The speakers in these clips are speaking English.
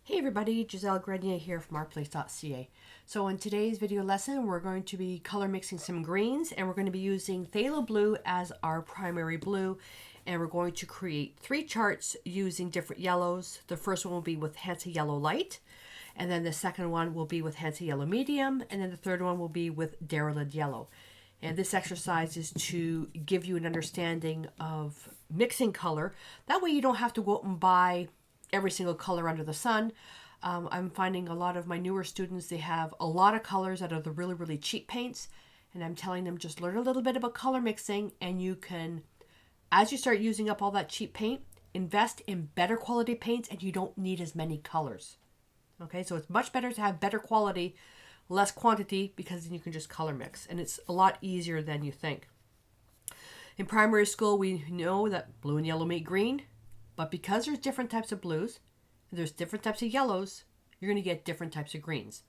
Hey everybody, Giselle Grenier here from artplace.ca. So in today's video lesson, we're going to be color mixing some greens, and we're going to be using Phthalo blue as our primary blue, and we're going to create 3 charts using different yellows. The first one will be with Hansa Yellow Light, and then the second one will be with Hansa Yellow Medium, and then the third one will be with Diarylide Yellow. And this exercise is to give you an understanding of mixing color. That way you don't have to go out and buy every single color under the sun. I'm finding a lot of my newer students, they have a lot of colors that are the really, really cheap paints. And I'm telling them just learn a little bit about color mixing, and you can, as you start using up all that cheap paint, invest in better quality paints and you don't need as many colors. Okay, so it's much better to have better quality, less quantity, because then you can just color mix. And it's a lot easier than you think. In primary school, we know that blue and yellow make green. But because there's different types of blues, there's different types of yellows, you're going to get different types of greens.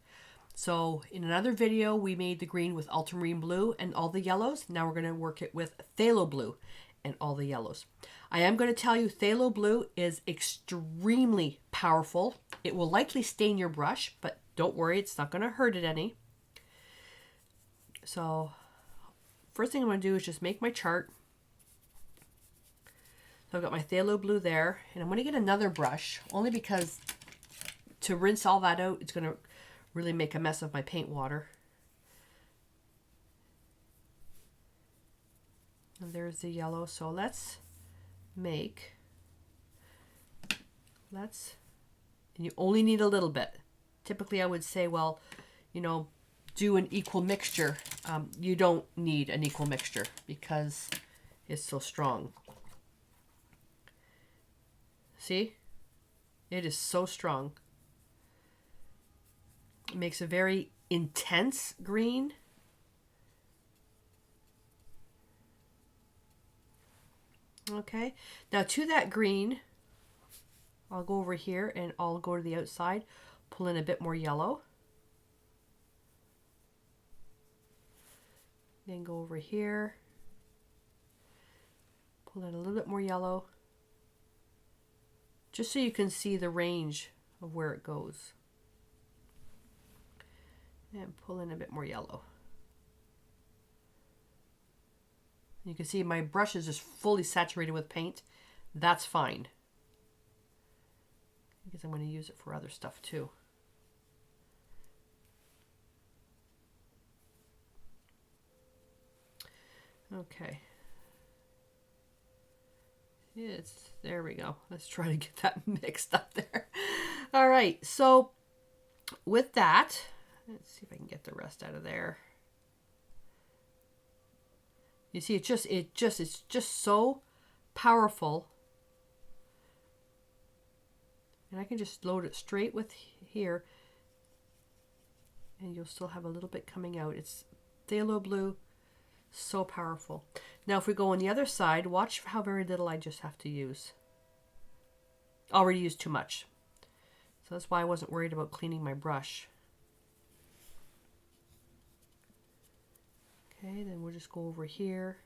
So in another video, we made the green with ultramarine blue and all the yellows. Now we're going to work it with phthalo blue and all the yellows. I am going to tell you phthalo blue is extremely powerful. It will likely stain your brush, but don't worry, it's not going to hurt it any. So first thing I'm going to do is just make my chart. So I've got my phthalo blue there, and I'm going to get another brush, only because to rinse all that out, it's going to really make a mess of my paint water. And there's the yellow, so and you only need a little bit. Typically I would say, well, do an equal mixture. You don't need an equal mixture because it's so strong. See? It is so strong. It makes a very intense green. Okay. Now to that green, I'll go over here and I'll go to the outside, pull in a bit more yellow. Then go over here, pull in a little bit more yellow. Just so you can see the range of where it goes. And pull in a bit more yellow. You can see my brush is just fully saturated with paint. That's fine, because I'm going to use it for other stuff too. Okay. There we go. Let's try to get that mixed up there. All right, so with that, let's see if I can get the rest out of there. You see, it's just so powerful. And I can just load it straight with here, and you'll still have a little bit coming out. It's phthalo blue. So powerful. Now if we go on the other side, watch how very little I just have to use. Already used too much. So that's why I wasn't worried about cleaning my brush. Okay, then we'll just go over here.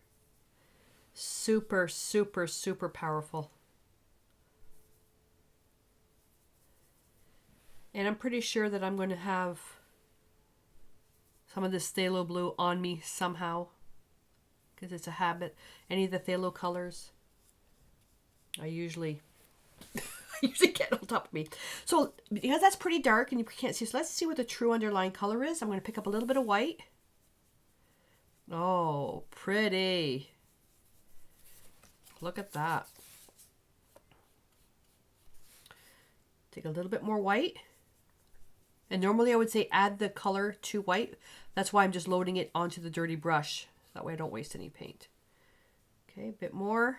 Super, super, super powerful. And I'm pretty sure that I'm going to have some of this phthalo blue on me somehow, because it's a habit. Any of the phthalo colors, I usually get on top of me. So because that's pretty dark and you can't see, so let's see what the true underlying color is. I'm going to pick up a little bit of white. Oh, pretty. Look at that. Take a little bit more white. And normally I would say add the color to white. That's why I'm just loading it onto the dirty brush. That way I don't waste any paint. Okay, a bit more.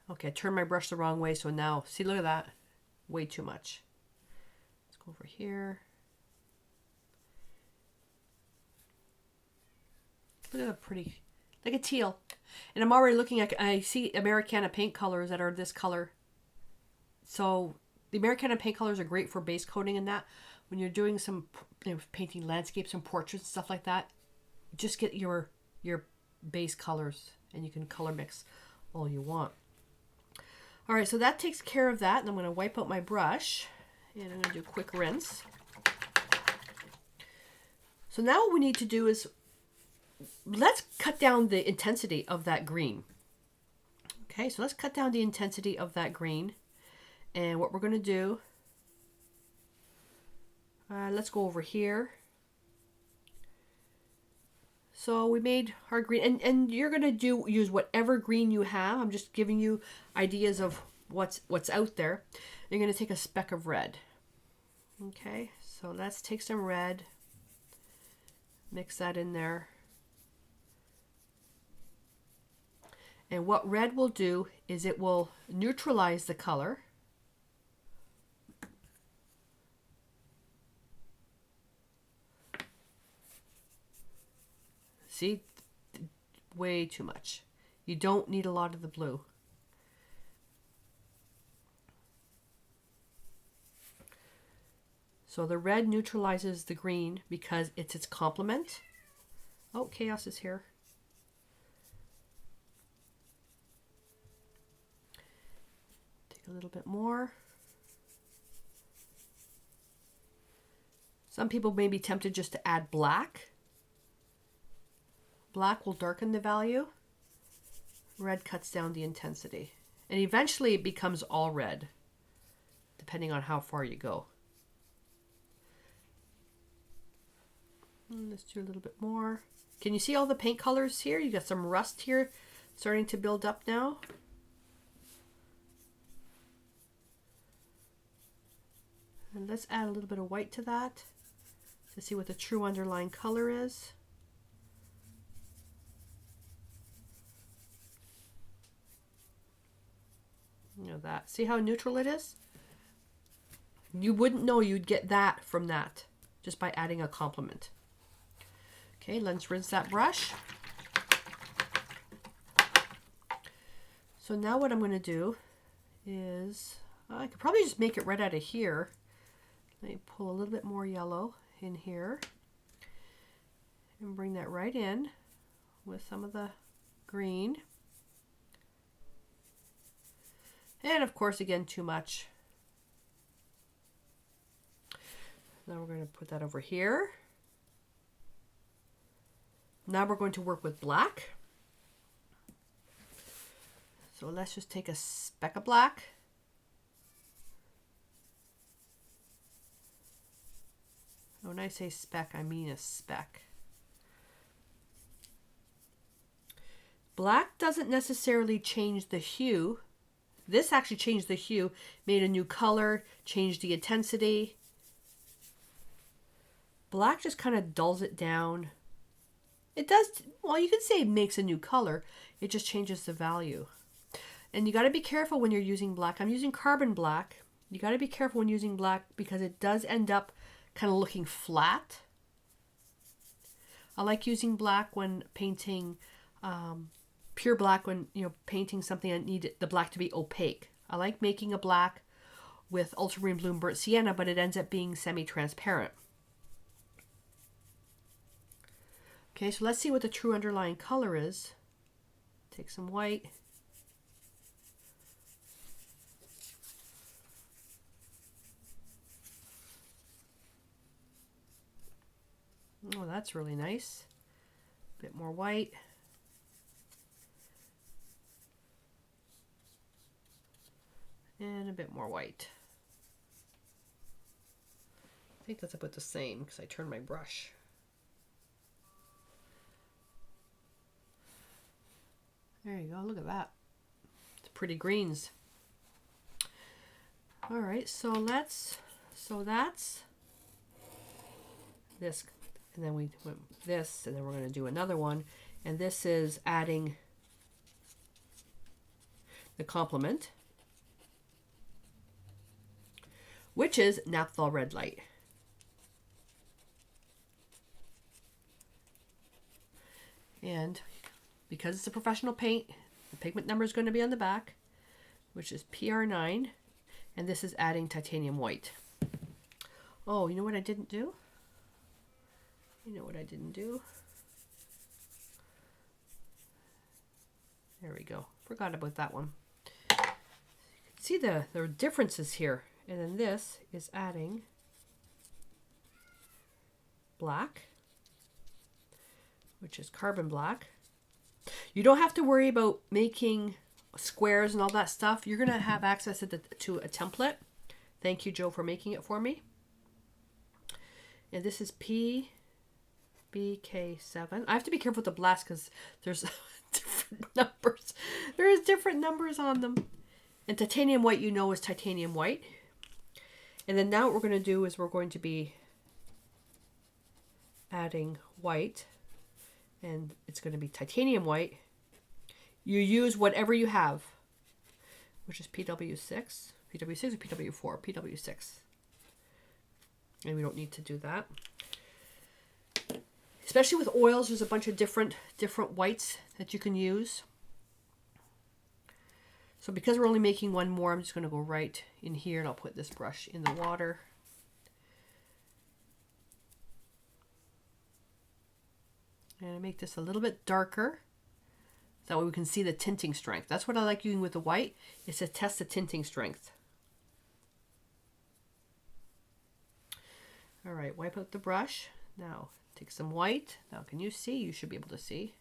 Okay, I turned my brush the wrong way, so now, see, look at that. Way too much. Let's go over here. Look at that pretty, like a teal. And I'm already looking at, I see Americana paint colors that are this color. So the Americana paint colors are great for base coating and that. When you're doing some painting landscapes and portraits and stuff like that, just get your base colors and you can color mix all you want. All right, so that takes care of that. And I'm going to wipe out my brush and I'm going to do a quick rinse. So now what we need to do is let's cut down the intensity of that green. Okay, so let's cut down the intensity of that green. And what we're going to do, let's go over here. So we made our green, and you're going to use whatever green you have. I'm just giving you ideas of what's out there. You're going to take a speck of red. Okay, so let's take some red, mix that in there. And what red will do is it will neutralize the color. See, way too much. You don't need a lot of the blue. So the red neutralizes the green because it's its complement. Oh, chaos is here. Take a little bit more. Some people may be tempted just to add black. Black will darken the value. Red cuts down the intensity. And eventually it becomes all red, depending on how far you go. And let's do a little bit more. Can you see all the paint colors here? You got some rust here starting to build up now. And let's add a little bit of white to that to see what the true underlying color is. You know that. See how neutral it is? You wouldn't know you'd get that from that just by adding a complement. Okay, let's rinse that brush. So now what I'm going to do is, I could probably just make it right out of here. Let me pull a little bit more yellow in here and bring that right in with some of the green. And of course, again, too much. Now we're going to put that over here. Now we're going to work with black. So let's just take a speck of black. When I say speck, I mean a speck. Black doesn't necessarily change the hue. This actually changed the hue, made a new color, changed the intensity. Black just kind of dulls it down. It does, well, you can say it makes a new color. It just changes the value. And you got to be careful when you're using black. I'm using carbon black. You got to be careful when using black because it does end up kind of looking flat. I like using black when painting pure black when painting something. I need the black to be opaque. I like making a black with ultramarine blue and burnt sienna, but it ends up being semi-transparent. Okay, so let's see what the true underlying color is. Take some white. Oh, that's really nice. A bit more white. And a bit more white. I think that's about the same because I turned my brush. There you go, look at that. It's pretty greens. All right, so that's this, and then we went this, and then we're going to do another one, and this is adding the complement, which is Napthol red light. And because it's a professional paint, the pigment number is going to be on the back, which is PR9, and this is adding titanium white. Oh, you know what I didn't do? There we go. Forgot about that one. see the differences here. And then this is adding black, which is carbon black. You don't have to worry about making squares and all that stuff. You're going to have access to a template. Thank you, Joe, for making it for me. And this is PBK7. I have to be careful with the blast because there's different numbers. There's different numbers on them. And titanium white, you know, is titanium white. And then now what we're going to do is we're going to be adding white. And it's going to be titanium white. You use whatever you have, which is PW6. PW6 or PW4? PW6. And we don't need to do that. Especially with oils, there's a bunch of different whites that you can use. So because we're only making one more, I'm just going to go right in here and I'll put this brush in the water. And I make this a little bit darker. That way we can see the tinting strength. That's what I like using with the white, is to test the tinting strength. All right, wipe out the brush. Now take some white. Now can you see? You should be able to see.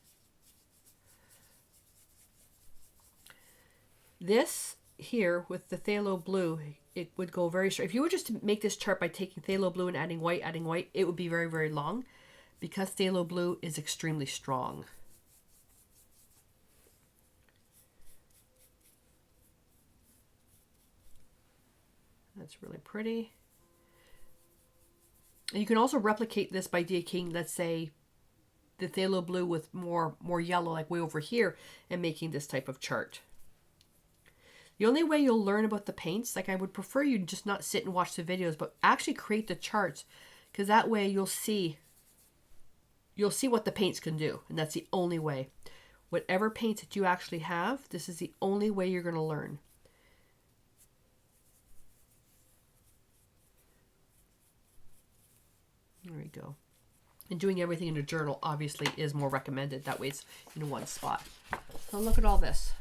This here with the phthalo blue, it would go very straight. If you were just to make this chart by taking phthalo blue and adding white, it would be very, very long because phthalo blue is extremely strong. That's really pretty. And you can also replicate this by taking, let's say, the phthalo blue with more yellow, like way over here, and making this type of chart. The only way you'll learn about the paints, like I would prefer you just not sit and watch the videos, but actually create the charts, because that way you'll see what the paints can do, and that's the only way. Whatever paints that you actually have, this is the only way you're going to learn. There we go. And doing everything in a journal obviously is more recommended. That way it's in one spot. So look at all this.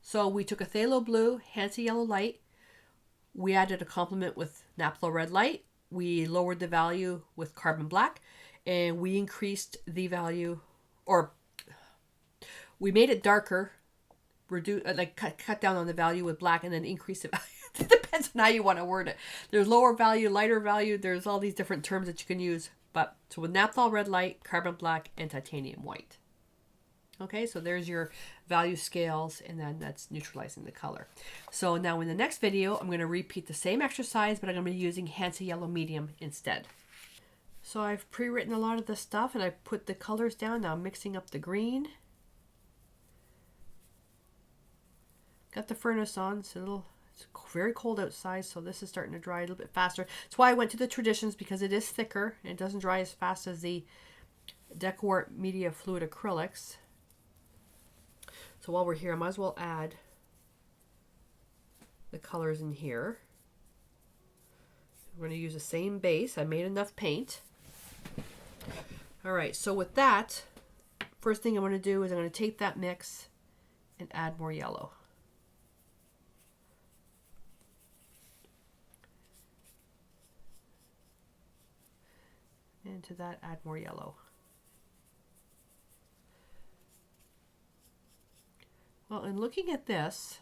So we took a phthalo blue, Hansa yellow light. We added a complement with Napthol red light. We lowered the value with carbon black. And we increased the value, or we made it darker, cut down on the value with black, and then increase the value. It depends on how you want to word it. There's lower value, lighter value. There's all these different terms that you can use. But so with Napthol red light, carbon black, and titanium white. Okay, so there's your value scales, and then that's neutralizing the color. So now in the next video, I'm going to repeat the same exercise, but I'm going to be using Hansa yellow medium instead. So I've pre-written a lot of this stuff, and I put the colors down. Now I'm mixing up the green. Got the furnace on, so it's very cold outside, so this is starting to dry a little bit faster. That's why I went to the Traditions, because it is thicker and it doesn't dry as fast as the DecoArt Media Fluid Acrylics. So while we're here, I might as well add the colors in here. We're going to use the same base. I made enough paint. All right, so with that, first thing I'm going to do is I'm going to take that mix and add more yellow. And to that, add more yellow. Well, in looking at this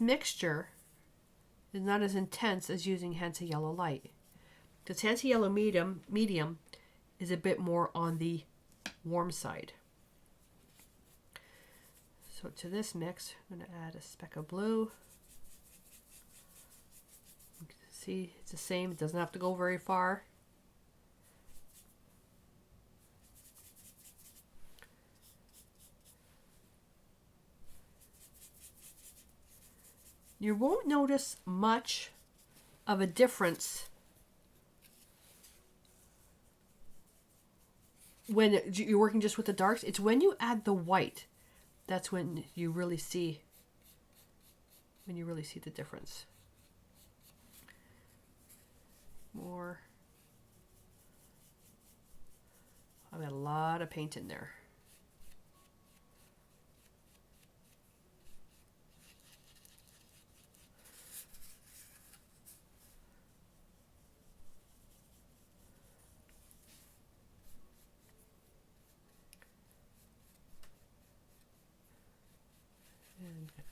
mixture is not as intense as using Hansa yellow light. Because Hansa yellow medium is a bit more on the warm side. So to this mix, I'm going to add a speck of blue. You can see it's the same. It doesn't have to go very far. You won't notice much of a difference when you're working just with the darks. It's when you add the white, that's when you really see the difference. More. I've got a lot of paint in there.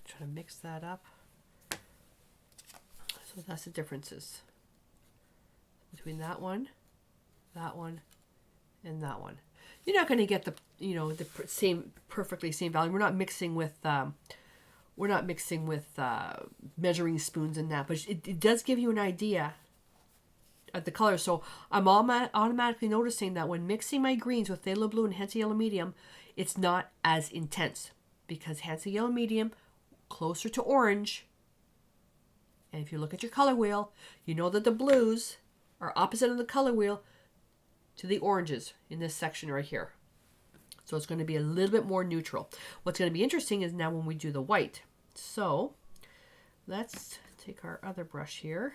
Try to mix that up. So that's the differences between that one, and that one. You're not going to get the, you know, the same, perfectly same value. We're not mixing with measuring spoons and that, but it does give you an idea of the color. So I'm automatically noticing that when mixing my greens with Phthalo Blue and Hansa Yellow Medium, it's not as intense, because Hansa Yellow Medium, closer to orange. And if you look at your color wheel, you know that the blues are opposite of the color wheel to the oranges in this section right here. So it's going to be a little bit more neutral. What's going to be interesting is now when we do the white. So let's take our other brush here.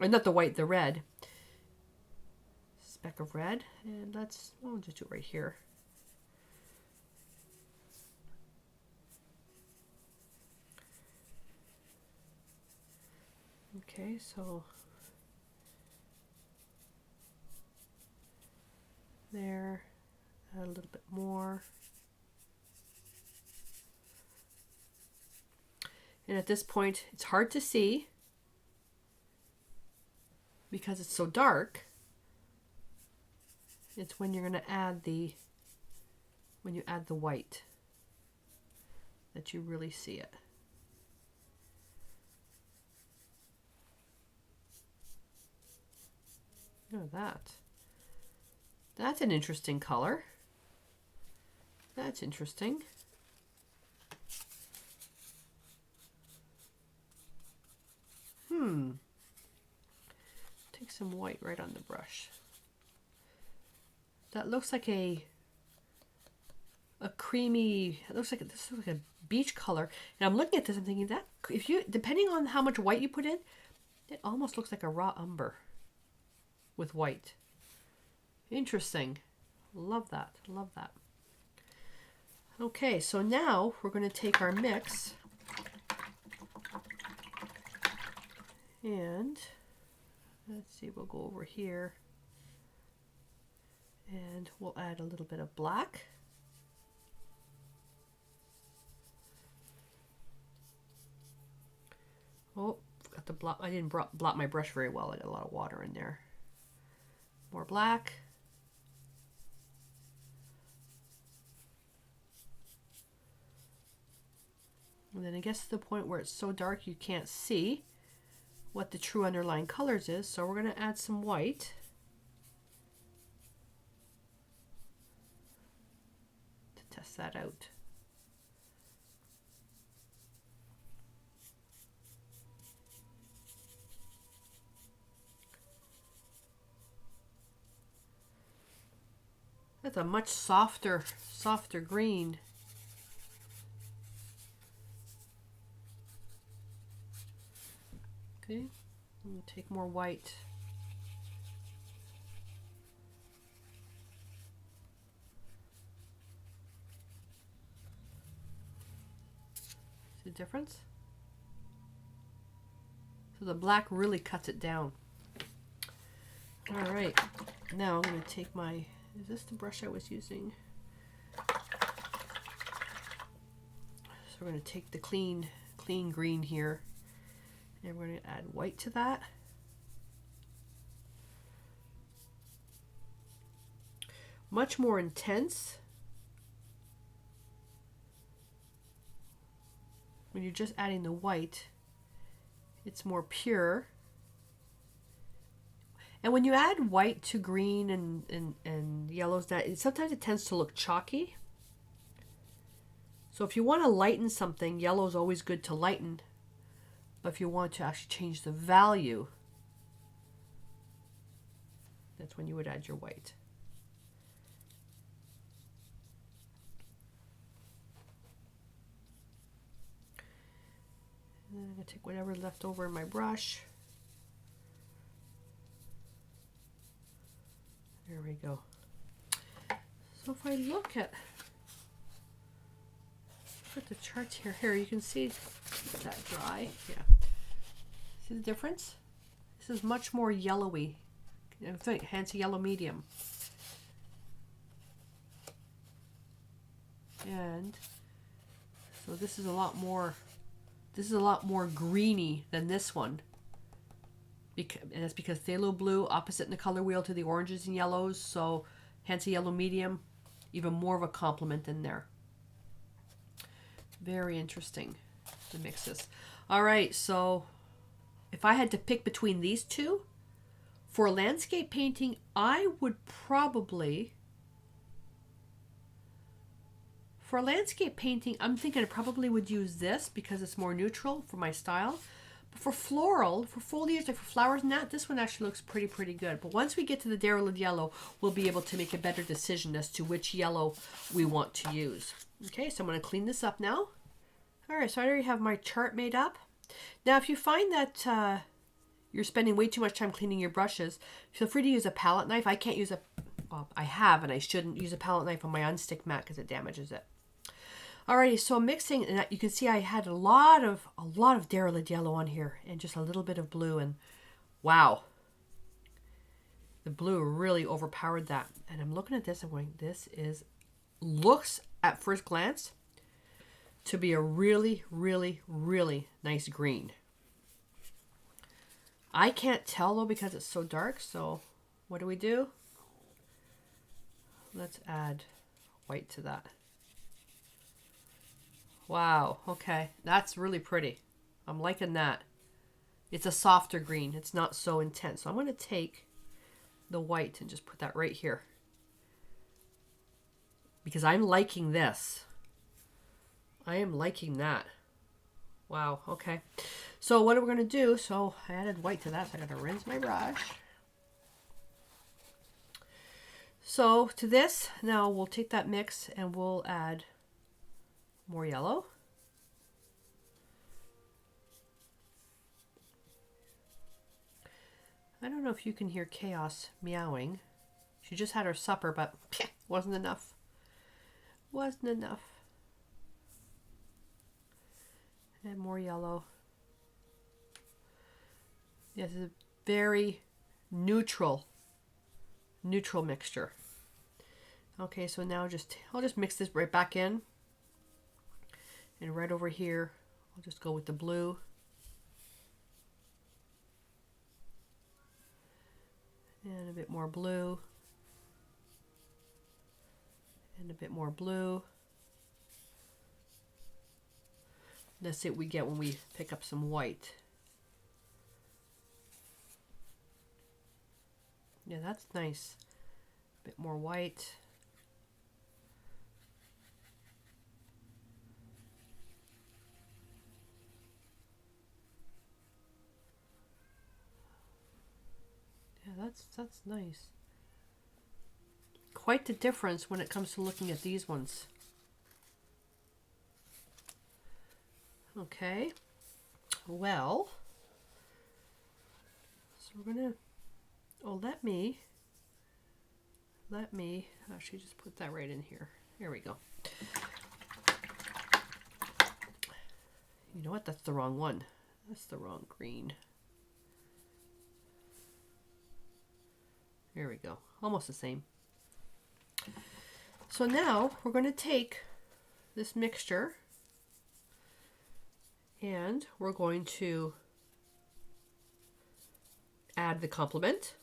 Or not the white, the red. Speck of red. And we'll just do it right here. Okay, so there, add a little bit more. And at this point, it's hard to see because it's so dark. It's when you're going to add when you add the white that you really see it. Look at that. That's an interesting color. That's interesting. Take some white right on the brush. That looks like a creamy, this looks like a beach color. And I'm looking at this, I'm thinking that depending on how much white you put in, it almost looks like a raw umber with white. Interesting. Love that. Love that. Okay, so now we're going to take our mix and let's see, we'll go over here and we'll add a little bit of black. Oh, got the blot. I didn't blot my brush very well. I got a lot of water in there. More black. And then it gets to the point where it's so dark you can't see what the true underlying colors is. So we're going to add some white. To test that out. That's a much softer green. Okay, I'm going to take more white. See the difference? So the black really cuts it down. All right, now I'm going to take my, is this the brush I was using? So we're going to take the clean green here. And we're going to add white to that. Much more intense when you're just adding the white. It's more pure. And when you add white to green and yellows, sometimes it tends to look chalky. So if you want to lighten something, yellow is always good to lighten. But if you want to actually change the value, that's when you would add your white. And then I'm going to take whatever's left over in my brush. There we go. So if I look at the charts here, you can see that dry. Yeah. See the difference? This is much more yellowy. I think Hansa Yellow Medium. And So this is a lot more greeny than this one. And that's because Phthalo blue opposite in the color wheel to the oranges and yellows, so Hansa yellow medium, even more of a complement in there. Very interesting to mix this. All right, so if I had to pick between these two, for landscape painting, I would probably, for landscape painting, I'm thinking I probably would use this because it's more neutral for my style. But for floral, for foliage, like for flowers and that, this one actually looks pretty good. But once we get to the Diarylide yellow, we'll be able to make a better decision as to which yellow we want to use. Okay, so I'm going to clean this up now. All right, so I already have my chart made up. Now, if you find that you're spending way too much time cleaning your brushes, feel free to use a palette knife. I can't use a, well, I have, and I shouldn't use a palette knife on my unstick mat because it damages it. Alrighty, so mixing, and you can see I had a lot of Diarylide yellow on here, and just a little bit of blue, and wow, the blue really overpowered that. And I'm looking at this and going, this looks at first glance to be a really nice green. I can't tell though because it's so dark, so what do? Let's add white to that. Wow, okay, that's really pretty. I'm liking that. It's a softer green. It's not so intense. So I'm going to take the white and just put that right here. Because I'm liking this. I am liking that. Wow, okay. So what are we going to do? So I added white to that, so I got to rinse my brush. So to this, now we'll take that mix and we'll add more yellow. I don't know if you can hear Chaos meowing. She just had her supper, but wasn't enough. Wasn't enough. And more yellow. This is a very neutral mixture. Okay, so now I'll just mix this right back in. And right over here, I'll just go with the blue. And a bit more blue. And a bit more blue. That's it we get when we pick up some white. Yeah, that's nice. A bit more white. Yeah, that's nice. Quite the difference when it comes to looking at these ones. Okay, well, so we're gonna, let me actually just put that right in here. Here we go. You know what, that's the wrong one. That's the wrong green. Here we go, almost the same. So now we're going to take this mixture and we're going to add the complement,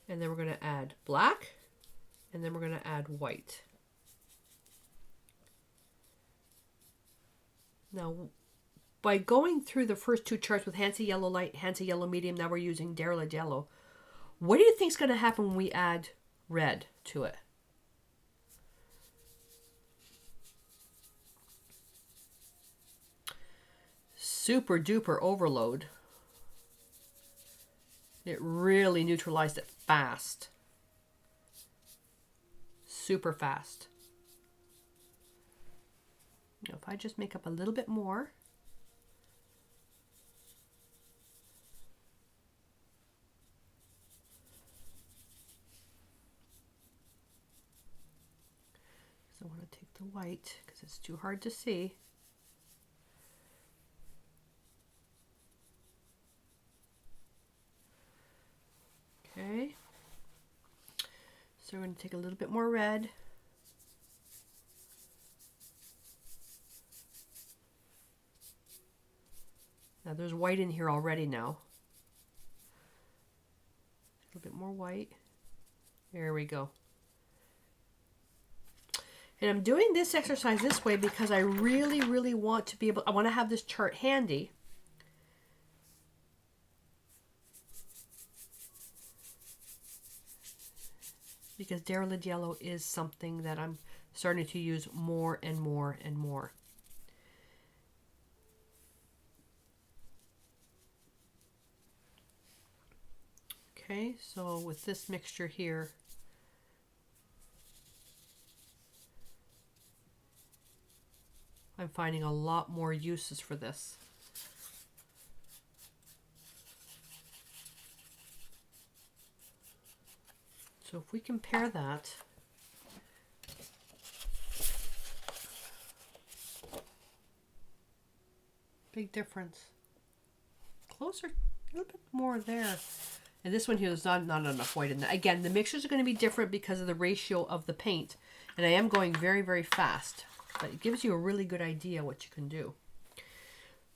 and then we're going to add black, and then we're going to add white. Now, by going through the first two charts with Hansa yellow light, Hansa yellow medium, now we're using Diarylide yellow. What do you think is going to happen when we add red to it? Super duper overload. It really neutralized it fast. Super fast. Now if I just make up a little bit more. So I want to take the white because it's too hard to see. Okay, so we're going to take a little bit more red. Now there's white in here already now. A little bit more white. There we go. And I'm doing this exercise this way because I really, really want to be able, I want to have this chart handy. Because Diarylide yellow is something that I'm starting to use more and more and more. Okay, so with this mixture here, I'm finding a lot more uses for this. So if we compare that, big difference. Closer, a little bit more there. And this one here is not enough white in that. Again, the mixtures are going to be different because of the ratio of the paint. And I am going very, very fast. But it gives you a really good idea what you can do.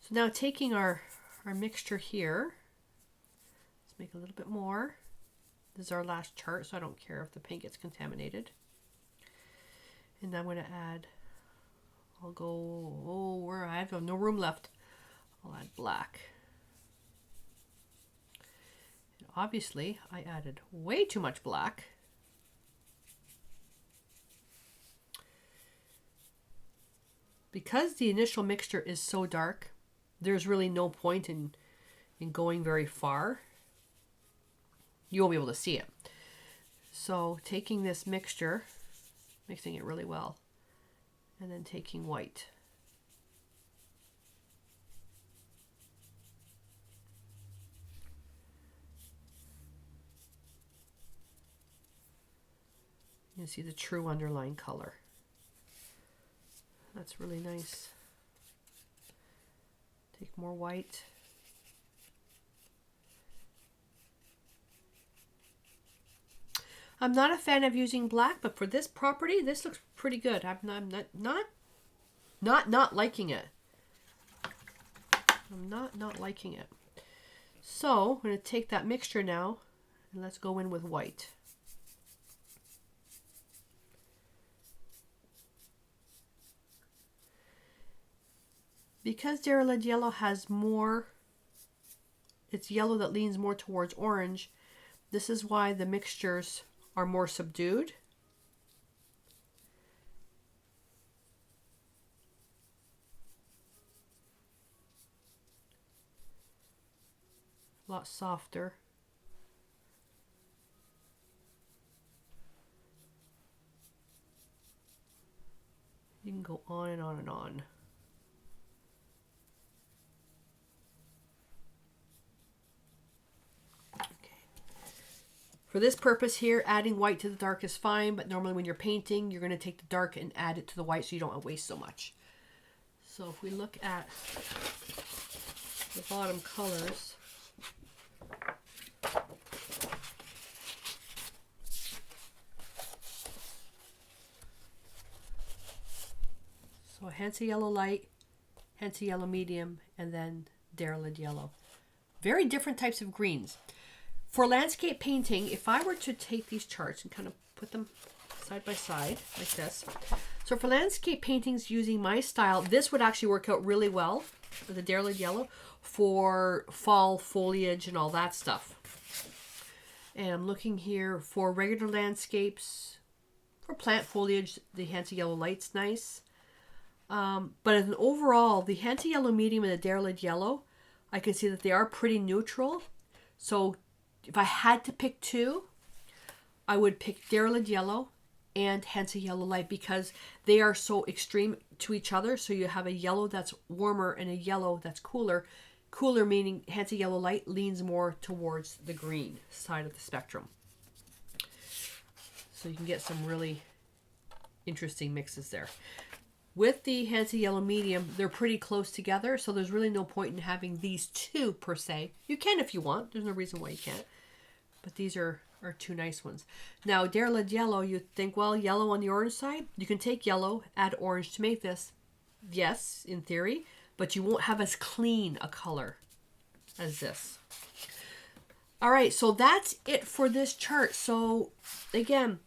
So now taking our mixture here, let's make a little bit more. This is our last chart, so I don't care if the paint gets contaminated. And I'm going to add, I'll go, oh, where I have no room left. I'll add black. And obviously, I added way too much black. Because the initial mixture is so dark, there's really no point in going very far. You won't be able to see it. So taking this mixture, mixing it really well, and then taking white. You can see the true underlying color. That's really nice. Take more white. I'm not a fan of using black, but for this property, this looks pretty good. I'm not liking it. I'm not liking it. So I'm going to take that mixture now and let's go in with white. Because Diarylide yellow has more, it's yellow that leans more towards orange, this is why the mixtures are more subdued. A lot softer. You can go on and on and on. For this purpose here, adding white to the dark is fine, but normally when you're painting, you're going to take the dark and add it to the white so you don't waste so much. So if we look at the bottom colors, so Hansa yellow light, Hansa yellow medium, and then Diarylide yellow. Very different types of greens. For landscape painting, if I were to take these charts and kind of put them side by side like this. So for landscape paintings using my style, this would actually work out really well with the Diarylide yellow for fall foliage and all that stuff. And I'm looking here for regular landscapes. For plant foliage, the Hansa yellow light's nice. But as an overall, the Hansa yellow medium and the Diarylide yellow, I can see that they are pretty neutral. So if I had to pick two, I would pick Diarylide yellow and Hansa yellow light because they are so extreme to each other. So you have a yellow that's warmer and a yellow that's cooler. Cooler meaning Hansa yellow light leans more towards the green side of the spectrum. So you can get some really interesting mixes there. With the Hansa yellow medium, they're pretty close together, so there's really no point in having these two per se. You can if you want. There's no reason why you can't. But these are two nice ones. Now, Diarylide yellow, you think, well, yellow on the orange side. You can take yellow, add orange to make this. Yes, in theory, but you won't have as clean a color as this. All right, so that's it for this chart. So again,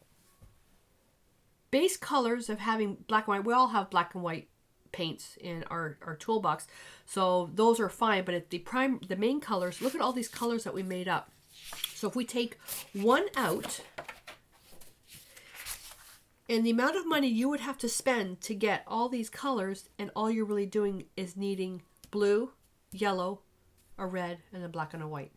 base colors of having black and white. We all have black and white paints in our toolbox, so those are fine. But at the main colors, look at all these colors that we made up. So if we take one out, and the amount of money you would have to spend to get all these colors, and all you're really doing is needing blue, yellow, a red, and a black and a white.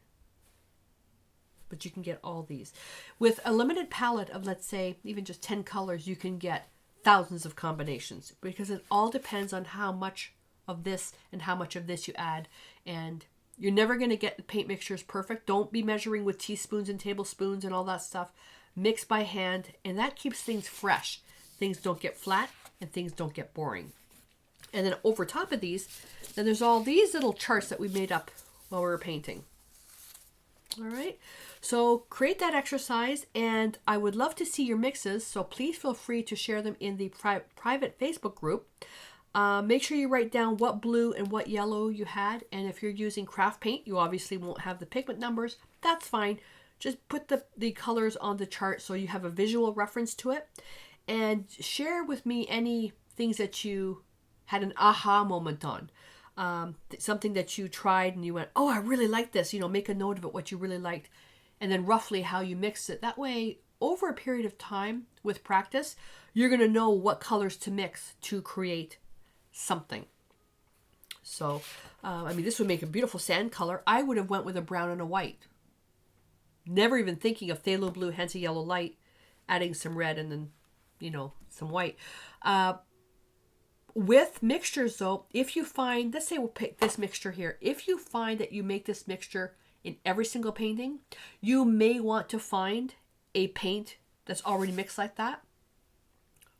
But you can get all these. With a limited palette of, let's say, even just 10 colors, you can get thousands of combinations, because it all depends on how much of this and how much of this you add. And you're never going to get the paint mixtures perfect. Don't be measuring with teaspoons and tablespoons and all that stuff. Mix by hand, and that keeps things fresh. Things don't get flat and things don't get boring. And then over top of these, then there's all these little charts that we made up while we were painting. All right, so create that exercise, and I would love to see your mixes, so please feel free to share them in the private Facebook group. Make sure you write down what blue and what yellow you had, and if you're using craft paint, you obviously won't have the pigment numbers. That's fine. Just put the colors on the chart so you have a visual reference to it, and share with me any things that you had an aha moment on. Something that you tried and you went, oh, I really like this, make a note of it, what you really liked, and then roughly how you mixed it. That way, over a period of time with practice, you're going to know what colors to mix to create something. So, this would make a beautiful sand color. I would have went with a brown and a white. Never even thinking of Phthalo blue, Hansa yellow light, adding some red and then, some white. With mixtures though, if you find, let's say we'll pick this mixture here. If you find that you make this mixture in every single painting, you may want to find a paint that's already mixed like that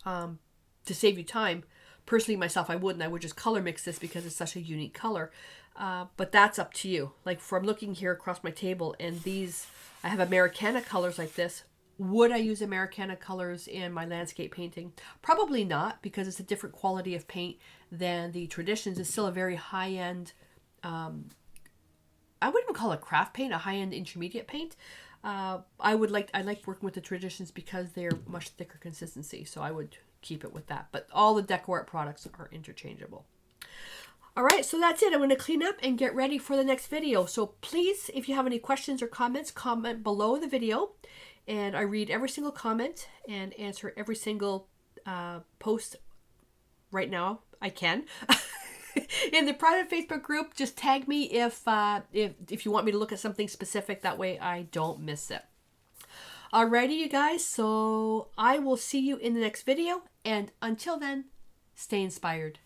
to save you time. Personally, myself, I wouldn't. I would just color mix this because it's such a unique color. But that's up to you. Like I'm looking here across my table, and these, I have Americana colors like this. Would I use Americana colors in my landscape painting? Probably not, because it's a different quality of paint than the Traditions. It's still a very high-end, I wouldn't even call it craft paint, a high-end intermediate paint. I like working with the Traditions because they're much thicker consistency, so I would keep it with that. But all the DecoArt products are interchangeable. All right, so that's it. I'm going to clean up and get ready for the next video. So please, if you have any questions or comments, comment below the video. And I read every single comment and answer every single post right now. I can. In the private Facebook group, just tag me if you want me to look at something specific. That way I don't miss it. Alrighty, you guys. So I will see you in the next video. And until then, stay inspired.